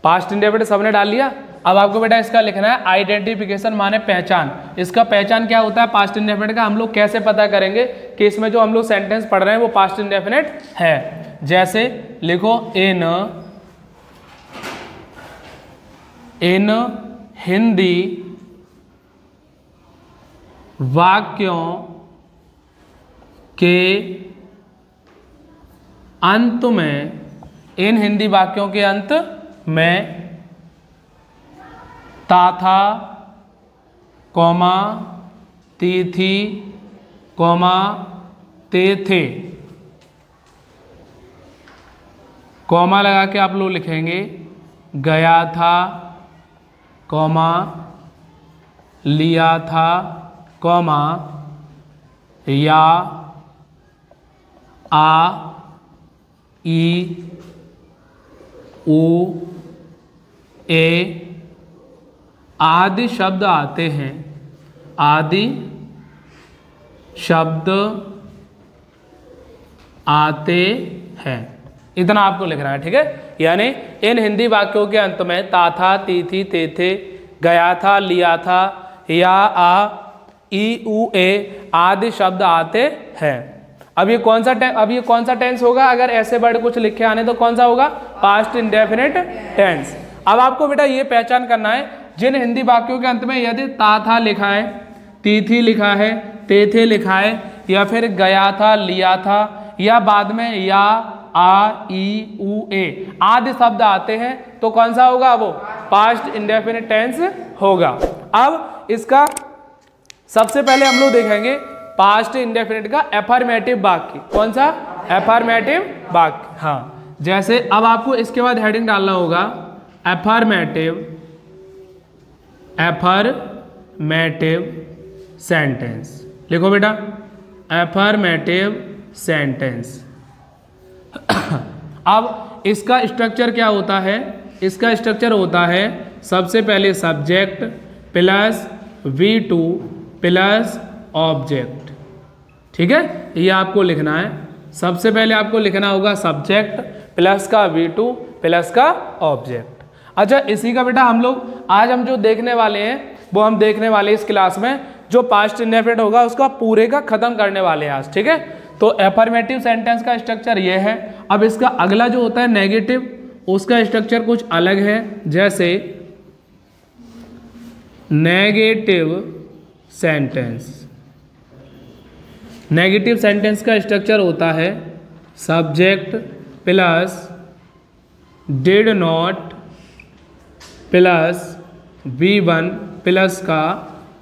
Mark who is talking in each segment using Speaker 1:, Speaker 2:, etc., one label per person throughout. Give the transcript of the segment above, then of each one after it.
Speaker 1: Past indefinite सबने डाल लिया। अब आपको बेटा इसका लिखना है आइडेंटिफिकेशन माने पहचान। इसका पहचान क्या होता है पास्ट इंडेफिनिट का, हम लोग कैसे पता करेंगे कि इसमें जो हम लोग सेंटेंस पढ़ रहे हैं वो पास्ट इंडेफिनिट है। जैसे लिखो इन हिंदी वाक्यों के अंत में, इन हिंदी वाक्यों के अंत में ताथा, कौमा, तिथि, कौमा, ते थे, कौमा लगा के आप लोग लिखेंगे गया था, कौमा, लिया था, कौमा, या, आ, ई, उ, ए आदि शब्द आते हैं, आदि शब्द आते हैं। इतना आपको लिखना है, ठीक है। यानी इन हिंदी वाक्यों के अंत में ताथा, तीथी, तेथे, गया था, लिया था, या, आ, ई, उ, ए आदि शब्द आते हैं। अब ये कौन सा टेंस होगा? अगर ऐसे वर्ड कुछ लिखे आने तो कौन सा होगा? Past indefinite tense. अब आपको बेटा ये पहचान करना है जिन हिंदी वाक्यों के अंत में यदि ताथा लिखा है, तीथी लिखा है, तेथे लिखा है, या फिर गया था, लिया था, या बाद में या, आ, ई, उ, ए आदि शब्द आते हैं तो कौन सा होगा? वो पास्ट इंडेफिनिट टेंस होगा। अब इसका सबसे पहले हम लोग देखेंगे पास्ट इंडेफिनिट का एफर्मेटिव वाक्य। कौन सा? एफर्मेटिव वाक्य। हाँ, जैसे अब आपको इसके बाद हेडिंग डालना होगा एफर्मेटिव सेंटेंस। लिखो बेटा एफर्मेटिव सेंटेंस। अब इसका स्ट्रक्चर क्या होता है? इसका स्ट्रक्चर होता है सबसे पहले subject plus V2 plus object. ठीक है, ये आपको लिखना है। सबसे पहले आपको लिखना होगा सब्जेक्ट प्लस का V2 प्लस का ऑब्जेक्ट। अच्छा, इसी का बेटा हम लोग आज हम जो देखने वाले हैं वो हम देखने वाले इस क्लास में जो पास्ट इंडेफिनिट होगा उसका पूरे का खत्म करने वाले हैं आज। ठीक है, तो एफर्मेटिव सेंटेंस का स्ट्रक्चर ये है। अब इसका अगला जो होता है नेगेटिव, उसका स्ट्रक्चर कुछ अलग है। जैसे नेगेटिव सेंटेंस, नेगेटिव सेंटेंस का स्ट्रक्चर होता है subject plus did not plus V1 plus का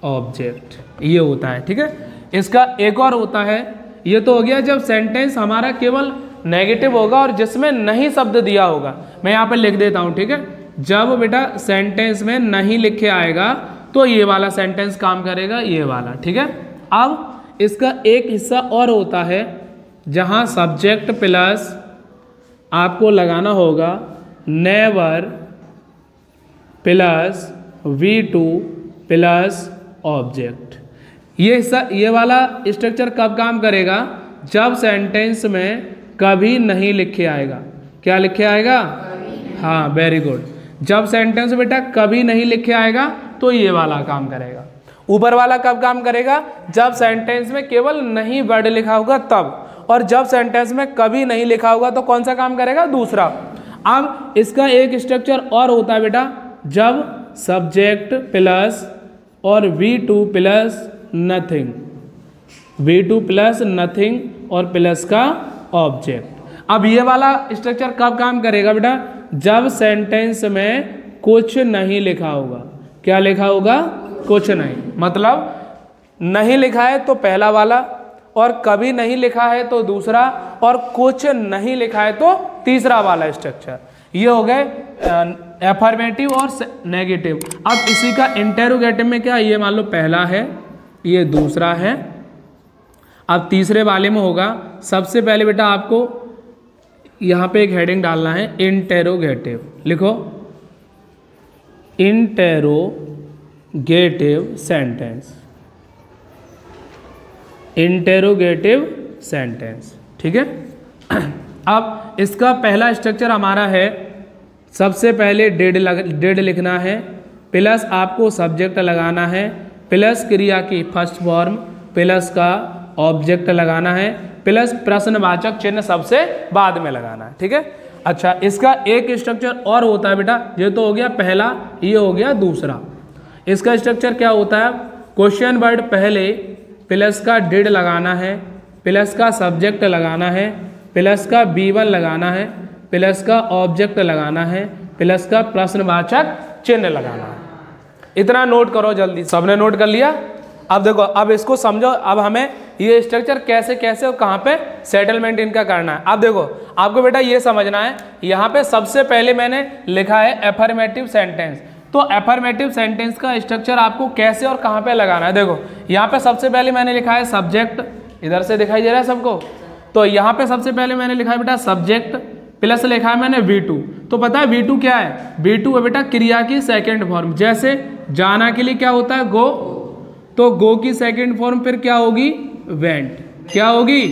Speaker 1: ऑब्जेक्ट, ये होता है। ठीक है, इसका एक और होता है, ये तो हो गया जब सेंटेंस हमारा केवल नेगेटिव होगा और जिसमें नहीं शब्द दिया होगा। मैं यहाँ पे लिख देता हूँ। ठीक है, जब बेटा सेंटेंस में नहीं लिखे आएगा तो ये वाला सेंटेंस काम करेगा, ये वाला। ठीक है, अब इसका एक हिस्सा और होता है जहाँ सब्जेक्ट प्लस आपको लगाना होगा never plus V2 plus object. ये हिस्सा, ये वाला स्ट्रक्चर कब काम करेगा? जब सेंटेंस में कभी नहीं लिखे आएगा। क्या लिखे आएगा? हाँ, वेरी गुड। जब सेंटेंस बेटा कभी नहीं लिखे आएगा तो ये वाला काम करेगा। ऊपर वाला कब काम करेगा? जब सेंटेंस में केवल नहीं वर्ड लिखा होगा तब। और जब सेंटेंस में कभी नहीं लिखा होगा तो कौन सा काम करेगा? दूसरा। अब इसका एक स्ट्रक्चर और होता है बेटा, जब सब्जेक्ट प्लस और V2 plus nothing, V2 plus nothing और प्लस का ऑब्जेक्ट। अब ये वाला स्ट्रक्चर कब काम करेगा बेटा? जब सेंटेंस में कुछ नहीं लिखा होगा। क्या लिखा होगा? कुछ नहीं। मतलब नहीं लिखा है तो पहला वाला, और कभी नहीं लिखा है तो दूसरा, और कुछ नहीं लिखा है तो तीसरा वाला स्ट्रक्चर। ये हो गए एफर्मेटिव और नेगेटिव। अब इसी का इंटेरोगेटिव में क्या, ये मान लो पहला है, ये दूसरा है। अब तीसरे वाले में होगा, सबसे पहले बेटा आपको यहाँ पे एक हेडिंग डालना है इंटेरोगेटिव। लिखो इंटेरोगेटिव सेंटेंस, इंटेरोगेटिव सेंटेंस। ठीक है, अब इसका पहला स्ट्रक्चर हमारा है सबसे पहले डिड लिखना है, प्लस आपको सब्जेक्ट लगाना है, प्लस क्रिया की फर्स्ट फॉर्म, प्लस का ऑब्जेक्ट लगाना है, प्लस प्रश्नवाचक चिन्ह सबसे बाद में लगाना है। ठीक है। अच्छा, इसका एक स्ट्रक्चर और होता है बेटा, ये तो हो गया पहला, ये हो गया दूसरा। इसका स्ट्रक्चर क्या होता है? क्वेश्चन वर्ड पहले प्लस का डिड लगाना है, प्लस का सब्जेक्ट लगाना है, प्लस का B1 लगाना है, प्लस का ऑब्जेक्ट लगाना है, प्लस का प्रश्नवाचक चिन्ह लगाना है। इतना नोट करो जल्दी। सबने नोट कर लिया? अब देखो, अब इसको समझो। अब हमें ये स्ट्रक्चर कैसे कैसे और कहाँ पे सेटलमेंट इनका करना है। अब देखो, आपको बेटा ये समझना है, यहाँ पे सबसे पहले मैंने लिखा है एफर्मेटिव सेंटेंस। तो एफर्मेटिव सेंटेंस का स्ट्रक्चर आपको कैसे और कहाँ पे लगाना है। देखो, यहाँ पे सबसे पहले मैंने लिखा है सब्जेक्ट, इधर से दिखाई दे रहा है सबको। तो यहाँ पे सबसे पहले मैंने लिखा है बेटा सब्जेक्ट, प्लस लिखा है मैंने V2। तो पता है V2 क्या है? V2 है बेटा क्रिया की सेकेंड फॉर्म। जैसे जाना के लिए क्या होता है? गो, तो गो की सेकेंड फॉर्म फिर क्या होगी? वेंट। क्या होगी?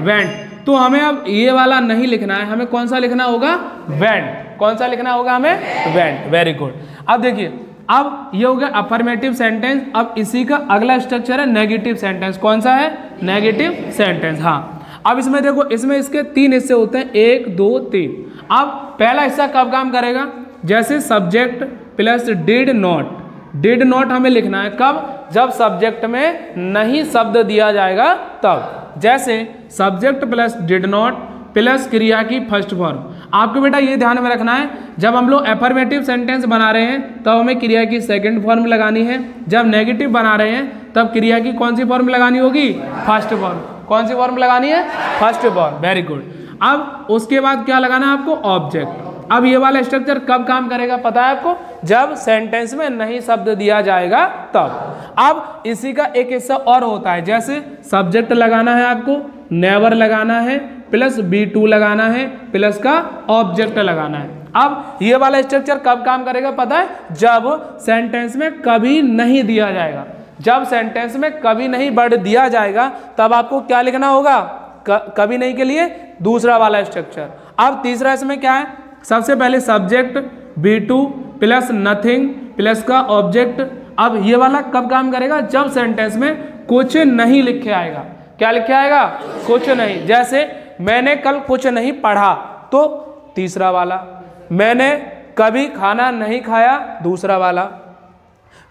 Speaker 1: वेंट। तो हमें अब ये वाला नहीं लिखना है, हमें कौन सा लिखना होगा? वेंट। कौन सा लिखना होगा हमें? वेंट। Very good. अब देखिए, अब ये हो गया अफर्मेटिव सेंटेंस। अब इसी का अगला स्ट्रक्चर है नेगेटिव सेंटेंस। कौन सा है? Negative sentence. हाँ, अब इसमें देखो, इसमें इसके 3 हिस्से होते हैं, 1 2 3। अब पहला हिस्सा कब काम करेगा? जैसे subject plus did not. Did not हमें लिखना है कब? जब सब्जेक्ट में नहीं शब्द दिया जाएगा तब। जैसे subject plus did not plus क्रिया की फर्स्ट फॉर्म। आपको बेटा ये ध्यान में रखना है, जब हम लोग एफर्मेटिव सेंटेंस बना रहे हैं तब हमें क्रिया की सेकंड फॉर्म लगानी है, जब नेगेटिव बना रहे हैं तब क्रिया की कौन सी फॉर्म लगानी होगी? First form. कौन सी फॉर्म लगानी है? First form. Very good. अब उसके बाद क्या लगाना है आपको? ऑब्जेक्ट। अब ये वाला स्ट्रक्चर कब काम करेगा पता है आपको? जब सेंटेंस में नहीं शब्द दिया जाएगा तब। अब इसी का एक हिस्सा और होता है, जैसे सब्जेक्ट लगाना है आपको, नेवर लगाना है, प्लस B2 लगाना है, प्लस का ऑब्जेक्ट लगाना है। अब ये वाला स्ट्रक्चर कब काम करेगा पता है? जब सेंटेंस में कभी नहीं दिया जाएगा। जब सेंटेंस में कभी नहीं वर्ड दिया जाएगा तब आपको क्या लिखना होगा? कभी नहीं के लिए दूसरा वाला स्ट्रक्चर। अब तीसरा इसमें क्या है? सबसे पहले subject B2 plus nothing plus का ऑब्जेक्ट। अब ये वाला कब काम करेगा? जब सेंटेंस में कुछ नहीं लिखे आएगा। क्या लिखे आएगा? कुछ नहीं। जैसे मैंने कल कुछ नहीं पढ़ा, तो तीसरा वाला। मैंने कभी खाना नहीं खाया, दूसरा वाला।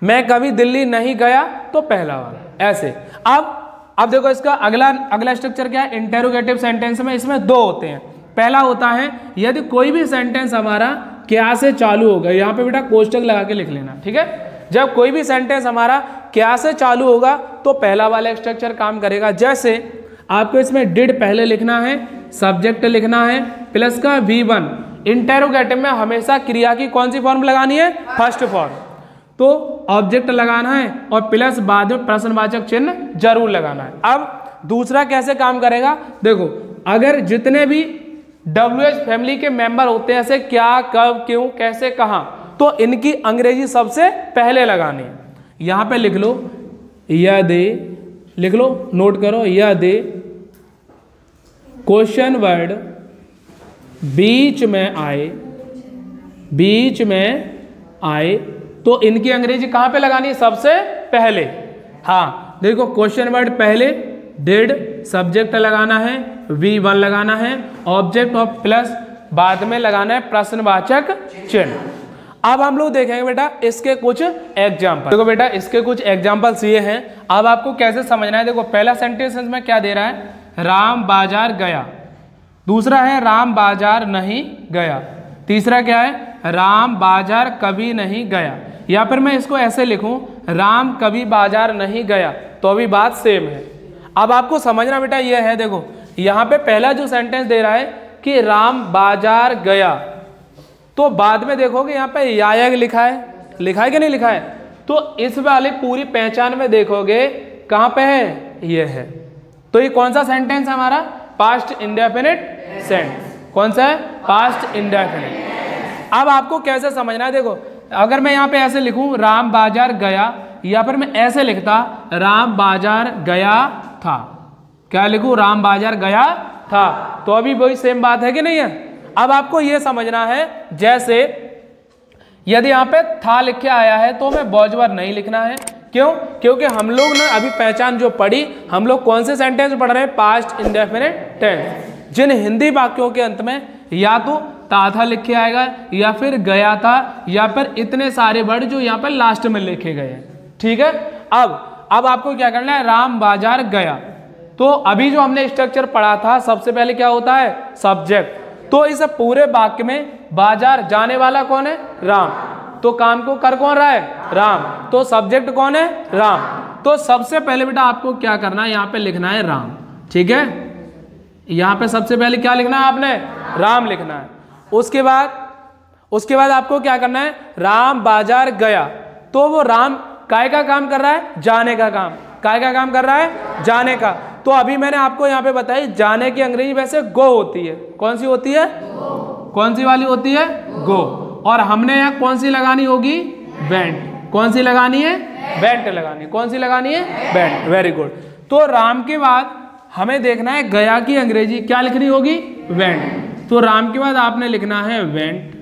Speaker 1: मैं कभी दिल्ली नहीं गया, तो पहला वाला। ऐसे। अब देखो, इसका अगला स्ट्रक्चर क्या है? इंटेरोगेटिव सेंटेंस में इसमें 2 होते हैं। पहला होता है यदि कोई भी सेंटेंस हमारा क्या से चालू होगा, यहाँ पे बेटा कोष्टक लगा के लिख लेना। ठीक है। जब कोई भी सेंटेंस हमारा क्या से चालू होगा तो पहला वाला स्ट्रक्चर काम करेगा। जैसे आपको इसमें डिड पहले लिखना है, सब्जेक्ट लिखना है, प्लस का V1। इंटेरोगेटिव में हमेशा क्रिया की कौन सी फॉर्म लगानी है? First form. तो ऑब्जेक्ट लगाना है और प्लस बाद में प्रश्नवाचक चिन्ह जरूर लगाना है। अब दूसरा कैसे काम करेगा? देखो, अगर जितने भी WH फैमिली के मेंबर होते हैं, ऐसे क्या, कब, क्यों, कैसे, कहाँ, तो इनकी अंग्रेजी सबसे पहले लगानी है। यहां पे लिख लो यदि, लिख लो, नोट करो, यदि क्वेश्चन वर्ड बीच में आए तो इनकी अंग्रेजी कहां पे लगानी है? सबसे पहले। हाँ, देखो, क्वेश्चन वर्ड पहले डिड, सब्जेक्ट लगाना है, V1 लगाना है, ऑब्जेक्ट और प्लस बाद में लगाना है प्रश्नवाचक चिन्ह। अब हम लोग देखेंगे बेटा इसके कुछ एग्जाम्पल। देखो बेटा, इसके कुछ एग्जाम्पल्स ये हैं। अब आपको कैसे समझना है? देखो, पहला सेंटेंस में क्या दे रहा है? राम बाजार गया। दूसरा है राम बाजार नहीं गया। तीसरा क्या है? राम बाजार कभी नहीं गया। या फिर मैं इसको ऐसे लिखूं, राम कभी बाजार नहीं गया, तो भी बात सेम है। अब आपको समझना बेटा ये है, देखो यहाँ पे पहला जो सेंटेंस दे रहा है कि राम बाजार गया, तो बाद में देखोगे यहाँ पे यायक लिखा है कि नहीं लिखा है? तो इस वाली पूरी पहचान में देखोगे कहाँ पे है? ये है। तो ये कौन सा सेंटेंस है हमारा? Past indefinite sense. कौन सा है? Past indefinite. अब आपको कैसे समझना है? देखो, अगर मैं यहाँ पे ऐसे लिखूं राम बाजार गया, या फिर मैं ऐसे लिखता राम बाजार गया था, क्या लिखूं? राम बाजार गया था, तो अभी वही सेम बात है कि नहीं है? अब आपको ये समझना है, जैसे यदि यहाँ पे था लिख के आया है तो हमें वॉज वर नहीं लिखना है। क्यों? क्योंकि हम लोग ने अभी पहचान जो पढ़ी, हम लोग कौन से सेंटेंस पढ़ रहे हैं? Past indefinite tense. जिन हिंदी वाक्यों के अंत में या तो था लिख के आएगा, या फिर गया था, या फिर इतने सारे वर्ड जो यहाँ पर लास्ट में लिखे गए हैं। ठीक है, अब आपको क्या करना है? राम बाजार गया। तो अभी जो हमने स्ट्रक्चर पढ़ा था, सबसे पहले क्या होता है? सब्जेक्ट। तो इस पूरे वाक्य में बाजार जाने वाला कौन है? राम। तो काम को कर कौन रहा है? राम। तो सब्जेक्ट कौन है? राम। तो सबसे पहले बेटा आपको क्या करना है? यहाँ पे लिखना है राम। ठीक है, यहाँ पे सबसे पहले क्या लिखना है आपने? राम लिखना है। उसके बाद आपको क्या करना है? राम बाजार गया। तो वो राम काय का काम कर रहा है? जाने का काम। काय का काम कर रहा है? जाने का। तो अभी मैंने आपको यहाँ पे बताई, जाने की अंग्रेजी वैसे गो होती है। कौन सी होती है? कौन सी वाली होती है? गो। और हमने यहाँ कौन सी लगानी होगी? वेंट। कौन सी लगानी है? वेंट लगानी। कौन सी लगानी है? वेंट। Very good. तो राम के बाद हमें देखना है गया की अंग्रेजी क्या लिखनी होगी? वेंट। तो राम के बाद आपने लिखना है वेंट।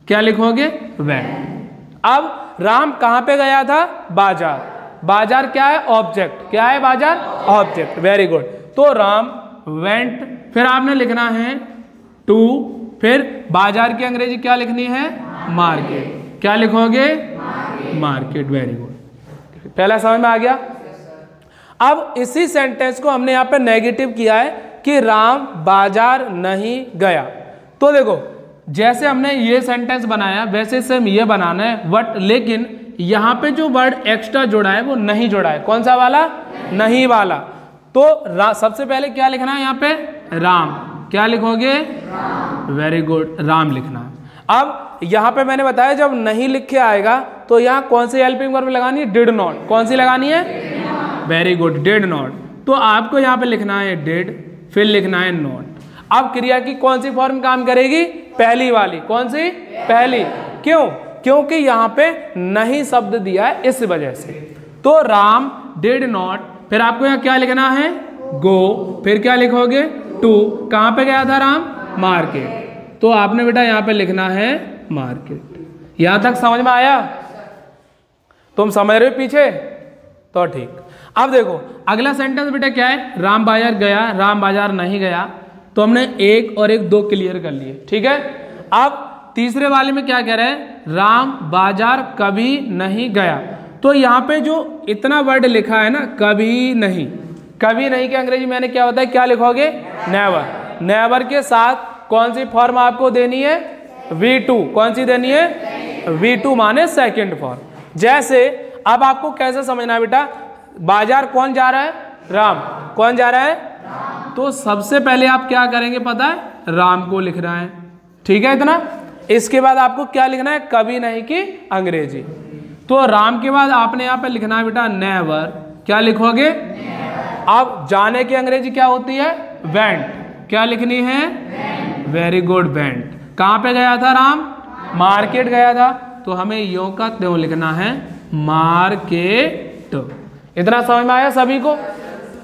Speaker 1: क्या लिखोगे? वेंट। अब राम कहाँ पे गया था? बाजार। बाजार क्या है? ऑब्जेक्ट। क्या है बाजार? ऑब्जेक्ट। Very good. तो राम वेंट, फिर आपने लिखना है टू, फिर बाजार की अंग्रेजी क्या लिखनी है? मार्केट। क्या लिखोगे? मार्केट। Very good. पहला समझ में आ गया? अब इसी सेंटेंस को हमने यहाँ पे नेगेटिव किया है कि राम बाजार नहीं गया। तो देखो, जैसे हमने ये सेंटेंस बनाया वैसे सेम ये बनाना है, बट लेकिन यहाँ पे जो वर्ड एक्स्ट्रा जोड़ा है वो नहीं जोड़ा है। कौन सा वाला? नहीं वाला। तो सबसे पहले क्या लिखना है यहाँ पे? राम। क्या लिखोगे? वेरी गुड, राम लिखना है। अब यहाँ पे मैंने बताया जब नहीं लिख के आएगा तो यहाँ कौन सी हेल्पिंग वर्ब लगानी है? Did not. कौन सी लगानी है? Very good, did not. तो आपको यहाँ पे लिखना है डिड, फिर लिखना है नॉट। अब क्रिया की कौन सी फॉर्म काम करेगी? पहली वाली। कौन सी? पहली। क्यों? क्योंकि यहाँ पे नहीं शब्द दिया है, इस वजह से। तो राम डिड नॉट, फिर आपको यहाँ क्या लिखना है? गो, फिर क्या लिखोगे? टू। कहाँ पे गया था राम? मार्केट। तो आपने बेटा यहाँ पे लिखना है मार्केट। यहाँ तक समझ में आया? तुम समझ रहे हो पीछे? तो ठीक। अब देखो अगला सेंटेंस बेटा क्या है? राम बाजार गया, राम बाजार नहीं गया। तो हमने एक और एक दो क्लियर कर लिए। ठीक है, अब तीसरे वाले में क्या कह रहे हैं? राम बाजार कभी नहीं गया। तो यहाँ पे जो इतना वर्ड लिखा है ना, कभी नहीं, कभी नहीं की अंग्रेजी मैंने क्या बताया? क्या लिखोगे? नेवर। नेवर के साथ कौन सी फॉर्म आपको देनी है? V2। कौन सी देनी है? V2 माने सेकेंड फॉर्म। जैसे अब आपको कैसे समझना है बेटा? बाजार कौन जा रहा है? राम। कौन जा रहा है? तो सबसे पहले आप क्या करेंगे पता है? राम को लिखना है। ठीक है इतना। इसके बाद आपको क्या लिखना है? कभी नहीं की अंग्रेजी। तो राम के बाद आपने यहाँ पे लिखना है बेटा नेवर। क्या लिखोगे? अब जाने की अंग्रेजी क्या होती है? वेंट। क्या लिखनी है? Very good, went. कहाँ पे गया था राम? मार्केट गया था। तो हमें यों का त्यों लिखना है, मार्केट। इतना समझ में आया सभी को?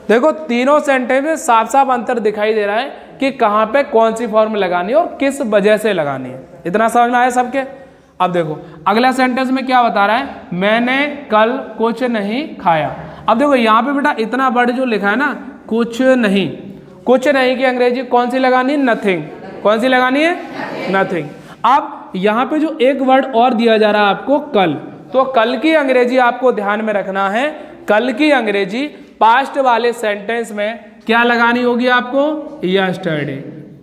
Speaker 1: देखो तीनों सेंटेंस में साफ साफ अंतर दिखाई दे रहा है कि कहाँ पे कौन सी फॉर्म लगानी है और किस वजह से लगानी है। इतना समझ में आया सबके? अब देखो अगला सेंटेंस में क्या बता रहा है? मैंने कल कुछ नहीं खाया। अब देखो यहाँ पे बेटा इतना वर्ड जो लिखा है ना, कुछ नहीं, कुछ नहीं की अंग्रेजी कौन सी लगानी है? नथिंग। कौन सी लगानी है? नथिंग। अब यहाँ पे जो एक वर्ड और दिया जा रहा है आपको, कल। तो कल की अंग्रेजी आपको ध्यान में रखना है। कल की अंग्रेजी पास्ट वाले सेंटेंस में क्या लगानी होगी आपको? यस्टरडे।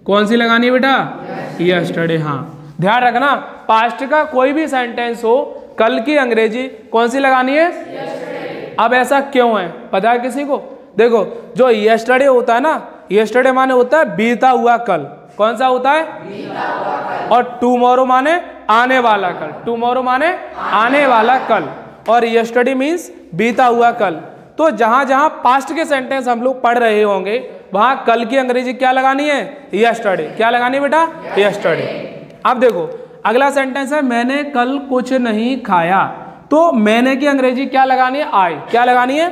Speaker 1: कौन सी लगानी है बेटा? यस्टरडे। हाँ ध्यान रखना, पास्ट का कोई भी सेंटेंस हो, कल की अंग्रेजी कौन सी लगानी है? अब ऐसा क्यों है पता है किसी को? देखो जो यस्टरडे होता है ना, यस्टरडे माने होता है बीता हुआ कल। कौन सा होता है? बीता हुआ कल। और टुमारो माने आने वाला कल। टुमारो माने आने वाला कल, और यस्टरडे मीन्स बीता हुआ कल। तो जहां जहां पास्ट के सेंटेंस हम लोग पढ़ रहे होंगे वहां कल की अंग्रेजी क्या लगानी है? यस्टरडे। क्या लगानी है बेटा? यस्टरडे। अब देखो अगला सेंटेंस है मैंने कल कुछ नहीं खाया। तो मैंने की अंग्रेजी क्या लगानी है? आई। क्या लगानी है?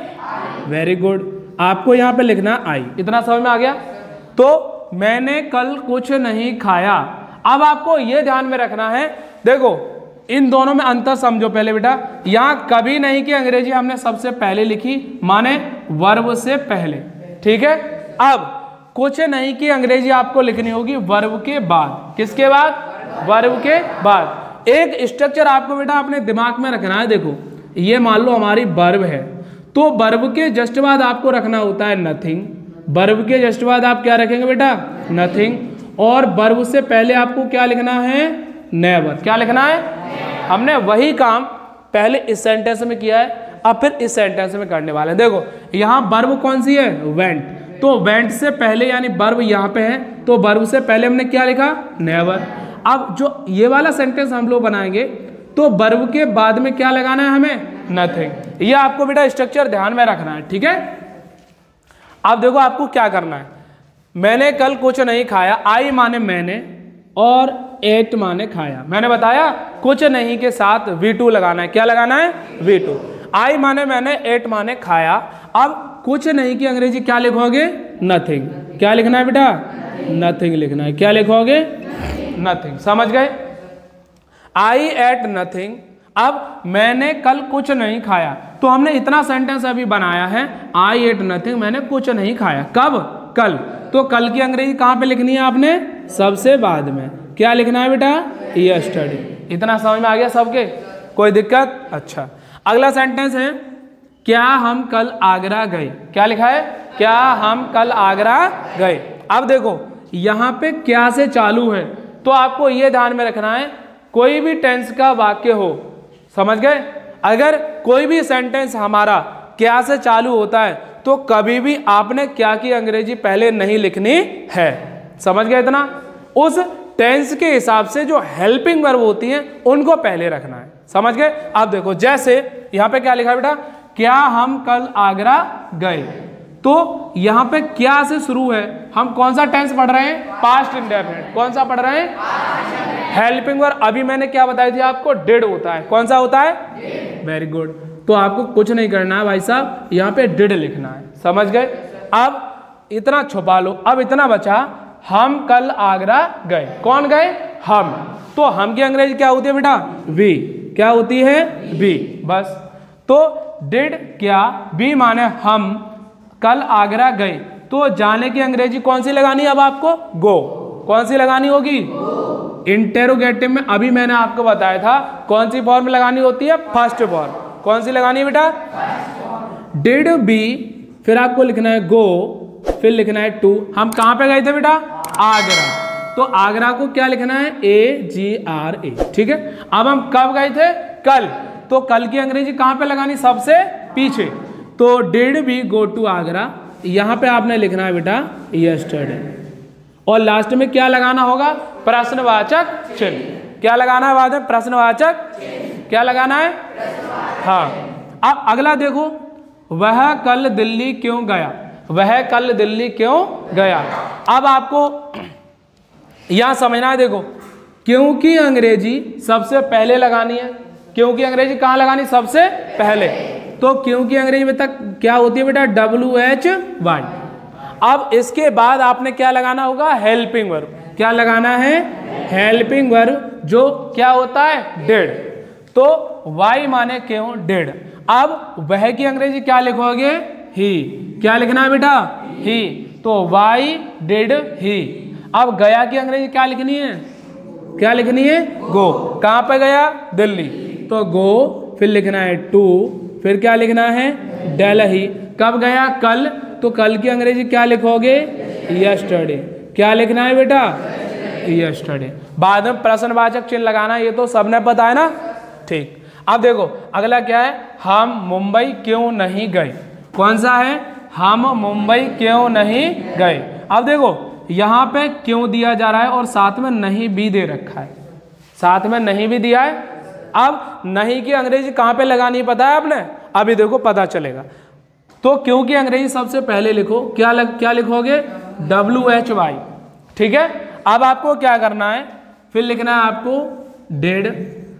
Speaker 1: वेरी गुड, आपको यहाँ पे लिखना आई। इतना समझ में आ गया? तो मैंने कल कुछ नहीं खाया। अब आपको ये ध्यान में रखना है, देखो इन दोनों में अंतर समझो पहले बेटा। यहाँ कभी नहीं की अंग्रेजी हमने सबसे पहले लिखी, माने वर्ब से पहले, ठीक है। अब कुछ नहीं की अंग्रेजी आपको लिखनी होगी वर्ब के बाद। किसके बाद? वर्ब के बाद। एक स्ट्रक्चर आपको बेटा अपने दिमाग में रखना है। देखो ये मान लो हमारी वर्ब है, तो वर्ब के जस्ट बाद आपको रखना होता है नथिंग। वर्ब के जस्ट बाद आप क्या रखेंगे बेटा? नथिंग। और वर्ब से पहले आपको क्या लिखना है? नेवर। क्या लिखना है? हमने वही काम पहले इस सेंटेंस में किया है, अब फिर इस सेंटेंस में करने वाले हैं। देखो यहाँ वर्ब कौन सी है? वेंट। तो वेंट से पहले यानी वर्ब यहाँ पे है, तो वर्ब से पहले हमने क्या लिखा? नेवर। अब जो ये वाला सेंटेंस हम लोग बनाएंगे तो वर्ब के बाद में क्या लगाना है हमें? नथिंग। ये आपको बेटा स्ट्रक्चर ध्यान में रखना है, ठीक है। अब देखो आपको क्या करना है। मैंने कल कुछ नहीं खाया, आई माने मैंने और एट माने खाया। मैंने बताया कुछ नहीं के साथ V2 लगाना है। क्या लगाना है? V2। आई माने मैंने, एट माने खाया। अब कुछ नहीं की अंग्रेजी क्या लिखोगे? नथिंग। क्या लिखना है बेटा? नथिंग लिखना है। क्या लिखोगे? नथिंग। समझ गए? आई एट नथिंग। अब मैंने कल कुछ नहीं खाया, तो हमने इतना सेंटेंस अभी बनाया है, आई एट नथिंग, मैंने कुछ नहीं खाया। कब? कल। तो कल की अंग्रेजी कहाँ पे लिखनी है आपने? सबसे बाद में। क्या लिखना है बेटा? यस्टरडे। इतना समझ में आ गया सबके? कोई दिक्कत? अच्छा, अगला सेंटेंस है, क्या हम कल आगरा गए। क्या लिखा है? क्या हम कल आगरा गए। अब देखो यहाँ पे क्या से चालू है, तो आपको ये ध्यान में रखना है, कोई भी टेंस का वाक्य हो, समझ गए, अगर कोई भी सेंटेंस हमारा क्या से चालू होता है तो कभी भी आपने क्या की अंग्रेजी पहले नहीं लिखनी है। समझ गए इतना? उस टेंस के हिसाब से जो हेल्पिंग वर्ब होती हैं उनको पहले रखना है। समझ गए? अब देखो जैसे यहाँ पे क्या लिखा है बेटा? क्या हम कल आगरा गए। तो यहाँ पे क्या से शुरू है, हम कौन सा टेंस पढ़ रहे हैं? Past indefinite. कौन सा पढ़ रहे हैं? Helping verb. अभी मैंने क्या बताई थी आपको? डिड होता है। कौन सा होता है? Very good. तो आपको कुछ नहीं करना है भाई साहब, यहाँ पे डिड लिखना है। समझ गए? अब इतना छुपा लो। अब इतना बचा, हम कल आगरा गए। कौन गए? हम। तो हम की अंग्रेजी क्या होती है बेटा? वी। क्या होती है? वी। बस। तो डिड क्या, वी माने हम, कल आगरा गए, तो जाने की अंग्रेजी कौन सी लगानी है अब आपको? गो। कौन सी लगानी होगी? इंटेरोगेटिव में अभी मैंने आपको बताया था कौन सी फॉर्म लगानी होती है? First form. कौन सी लगानी है बेटा? डिड बी, फिर आपको लिखना है गो, फिर लिखना है टू। हम कहां पे गए थे बेटा? आगरा। तो आगरा को क्या लिखना है? AGRA। ठीक है। अब हम कब गए थे? कल। तो कल की अंग्रेजी कहां पे लगानी? सबसे पीछे। तो did we go to Agra, यहां पे आपने लिखना है बेटा यस्टरडे। और लास्ट में क्या लगाना होगा? प्रश्नवाचक चिन्ह। क्या लगाना है बाद में? प्रश्नवाचक। क्या लगाना है? हाँ। अब अगला देखो, वह कल दिल्ली क्यों गया। वह कल दिल्ली क्यों गया। अब आपको यहां समझना है, देखो क्योंकि अंग्रेजी सबसे पहले लगानी है। क्योंकि अंग्रेजी कहां लगानी? सबसे पहले। तो क्योंकि अंग्रेजी में तक क्या होती है बेटा? WH1। अब इसके बाद आपने क्या लगाना होगा? Helping verb. क्या लगाना है? हेल्पिंग वर्ब, जो क्या होता है? डिड। तो वाई माने क्यों? डिड। अब वह की अंग्रेजी क्या लिखोगे? ही। क्या लिखना है बेटा? ही। तो वाई डिड ही। अब गया की अंग्रेजी क्या लिखनी है? क्या लिखनी है? गो। कहां पे गया? दिल्ली। तो गो, फिर लिखना है टू, फिर क्या लिखना है? दिल्ली। कब गया? कल। तो कल की अंग्रेजी क्या लिखोगे? यस्टरडे। क्या लिखना है बेटा? यस्टरडे। बाद में प्रश्नवाचक चिन्ह लगाना, ये तो सबने पता है ना। ठीक। अब देखो अगला क्या है? हम मुंबई क्यों नहीं गए। कौन सा है? हम मुंबई क्यों नहीं गए। अब देखो यहां पे क्यों दिया जा रहा है और साथ में नहीं भी दे रखा है। साथ में नहीं भी दिया है। अब नहीं की अंग्रेजी कहां पे लगानी पता है आपने? अभी देखो पता चलेगा। तो क्योंकि अंग्रेजी सबसे पहले लिखो। क्या लिखोगे? WHY। ठीक है। अब आपको क्या करना है? फिर लिखना है आपको डिड,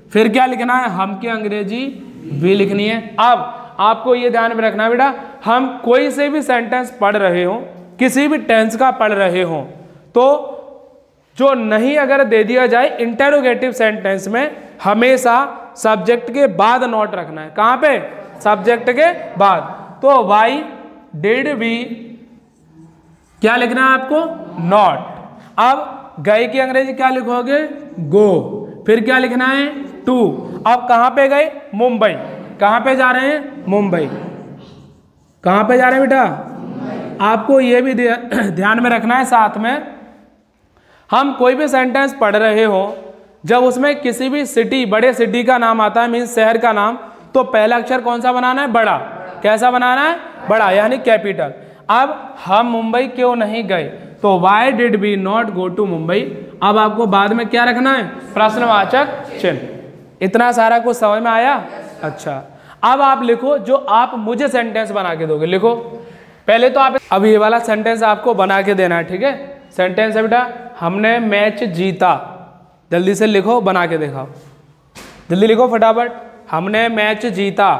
Speaker 1: फिर क्या लिखना है? हम की अंग्रेजी भी लिखनी है। अब आपको ये ध्यान में रखना है बेटा, हम कोई से भी सेंटेंस पढ़ रहे हो, किसी भी टेंस का पढ़ रहे हो, तो जो नहीं अगर दे दिया जाए इंटेरोगेटिव सेंटेंस में हमेशा सब्जेक्ट के बाद नॉट रखना है। कहां पे? सब्जेक्ट के बाद। तो वाई डिड वी क्या लिखना है आपको? नॉट। अब गए की अंग्रेजी क्या लिखोगे? गो। फिर क्या लिखना है? टू। अब कहां पे गए? मुंबई। कहां पे जा रहे हैं? मुंबई। कहां पे जा रहे हैं बेटा? आपको यह भी ध्यान में रखना है साथ में, हम कोई भी सेंटेंस पढ़ रहे हो, जब उसमें किसी भी सिटी, बड़े सिटी का नाम आता है, मीन्स शहर का नाम, तो पहला अक्षर कौन सा बनाना है? बड़ा। कैसा बनाना है? बड़ा, यानी कैपिटल। अब हम मुंबई क्यों नहीं गए? तो why did we not go to Mumbai. अब आपको बाद में क्या रखना है? प्रश्नवाचक चिन्ह। इतना सारा कुछ समझ में आया? अच्छा, अब आप लिखो जो आप मुझे सेंटेंस बना के दोगे। लिखो पहले तो आप अब ये वाला सेंटेंस आपको बना के देना है, ठीक है? सेंटेंस है बेटा, हमने मैच जीता। जल्दी से लिखो, बना के दिखाओ, जल्दी लिखो फटाफट। हमने मैच जीता।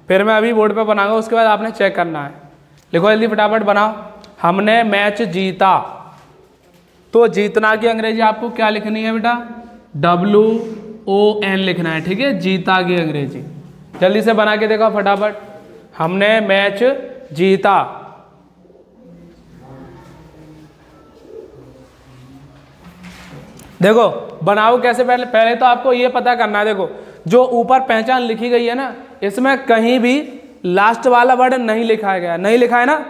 Speaker 1: फिर मैं अभी बोर्ड पे बनाऊंगा, उसके बाद आपने चेक करना है। लिखो जल्दी फटाफट बनाओ। हमने मैच जीता। तो जीतना की अंग्रेजी आपको क्या लिखनी है बेटा? WON लिखना है, ठीक है? जीता की अंग्रेजी जल्दी से बना के देखो फटाफट। हमने मैच जीता। देखो बनाओ कैसे। पहले तो आपको ये पता करना है, देखो जो ऊपर पहचान लिखी गई है ना, इसमें कहीं भी लास्ट वाला वर्ड नहीं लिखा गया। नहीं लिखा है ना?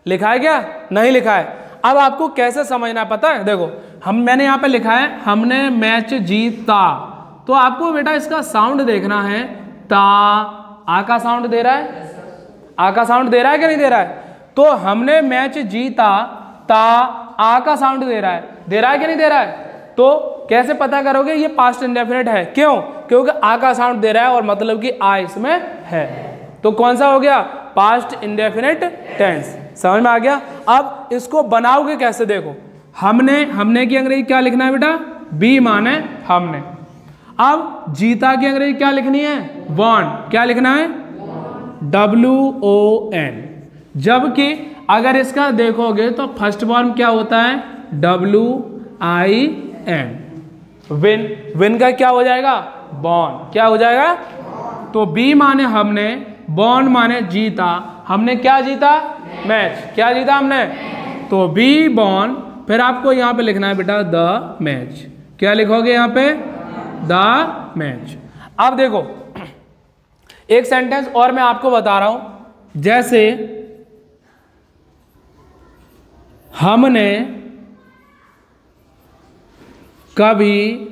Speaker 1: लिखा है क्या? नहीं लिखा है। अब आपको कैसे समझना पता है? देखो मैंने यहाँ पे लिखा है हमने मैच जीता, तो आपको बेटा इसका साउंड देखना है। ता, आ का साउंड दे रहा है? आ का साउंड दे रहा है कि नहीं दे रहा है? तो हमने मैच जीता, ता आ का साउंड दे रहा है। दे रहा है कि नहीं दे रहा है? तो कैसे पता करोगे? ये पास्ट इंडेफिनिट है। क्यों? क्योंकि आ का साउंड दे रहा है और मतलब कि आ इसमें है। तो कौन सा हो गया? Past indefinite tense. समझ में आ गया? अब इसको बनाओगे कैसे? देखो हमने की अंग्रेजी क्या लिखना है बेटा? बी माने हमने। अब जीता की अंग्रेजी क्या लिखनी है? वॉन। क्या लिखना है? WON। जबकि अगर इसका देखोगे तो फर्स्ट फॉर्म क्या होता है? WIN। विन का क्या हो जाएगा? बॉर्न। क्या हो जाएगा? तो बी माने हमने, बॉर्न माने जीता। हमने क्या जीता? मैच। क्या जीता हमने? तो बी बॉर्न। फिर आपको यहां पे लिखना है बेटा द मैच। क्या लिखोगे यहां पे? The match. अब देखो एक सेंटेंस और मैं आपको बता रहा हूं, जैसे हमने कभी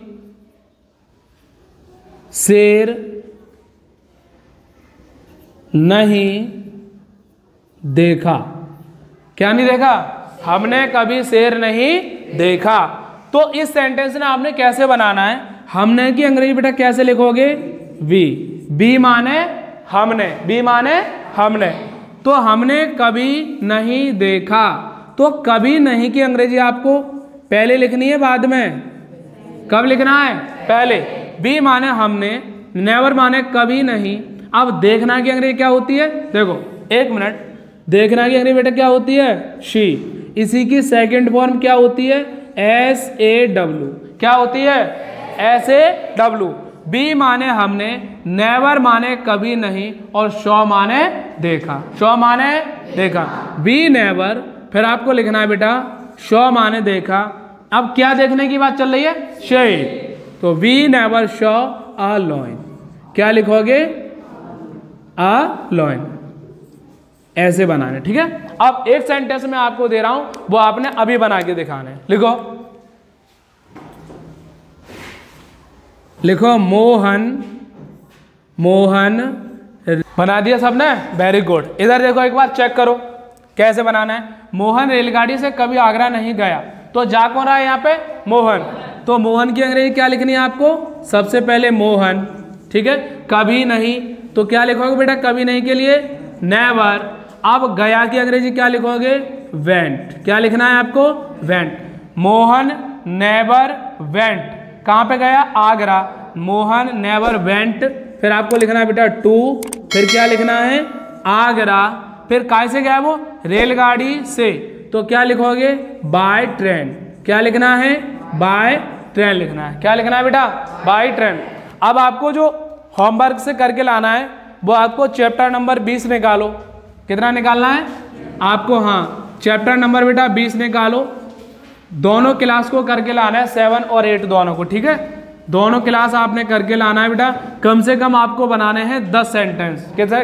Speaker 1: शेर नहीं देखा। क्या नहीं देखा? हमने कभी शेर नहीं देखा। तो इस सेंटेंस ने आपने कैसे बनाना है? हमने की अंग्रेजी बेटा कैसे लिखोगे? वी। बी माने हमने, बी माने हमने। तो हमने कभी नहीं देखा। तो कभी नहीं की अंग्रेजी आपको पहले लिखनी है बाद में? कब लिखना है? पहले। बी माने हमने, नेवर माने कभी नहीं। अब देखना की अंग्रेजी क्या होती है? देखो एक मिनट, देखना की अंग्रेजी बेटा क्या होती है? शी। इसी की सेकंड फॉर्म क्या होती है? SAW। क्या होती है? SAW। बी माने हमने, नेवर माने कभी नहीं, और शो माने देखा। शो माने देखा। Be never. फिर आपको लिखना है बेटा शो माने देखा। अब क्या देखने की बात चल रही है? शेड। तो we never saw a lion. क्या लिखोगे? A lion. ऐसे बनाने, ठीक है? अब एक सेंटेंस में आपको दे रहा हूं, वो आपने अभी बना के दिखाना है। लिखो लिखो मोहन। मोहन बना दिया सबने? Very good. इधर देखो एक बार चेक करो कैसे बनाना है। मोहन रेलगाड़ी से कभी आगरा नहीं गया। तो जा कौन रहा है यहाँ पे? मोहन। तो मोहन की अंग्रेजी क्या लिखनी है आपको? सबसे पहले मोहन, ठीक है? कभी नहीं, तो क्या लिखोगे बेटा कभी नहीं के लिए? नेवर। अब गया की अंग्रेजी क्या लिखोगे? वेंट। क्या लिखना है आपको? वेंट। Mohan never went. कहां पे गया? आगरा। Mohan never went. फिर आपको लिखना है बेटा टू। फिर क्या लिखना है? आगरा। फिर काय से गया वो? रेलगाड़ी से। तो क्या लिखोगे? By train. क्या लिखना है? बाय ट्रेन लिखना है। क्या लिखना है बेटा? By train. अब आपको जो होमवर्क से करके लाना है वो आपको चैप्टर नंबर 20 निकालो। कितना निकालना है आपको? हाँ, चैप्टर नंबर बेटा 20 निकालो। दोनों क्लास को करके लाना है, 7 और 8 दोनों को, ठीक है? दोनों क्लास आपने करके लाना है बेटा। कम से कम आपको बनाने हैं 10 सेंटेंस। कितना?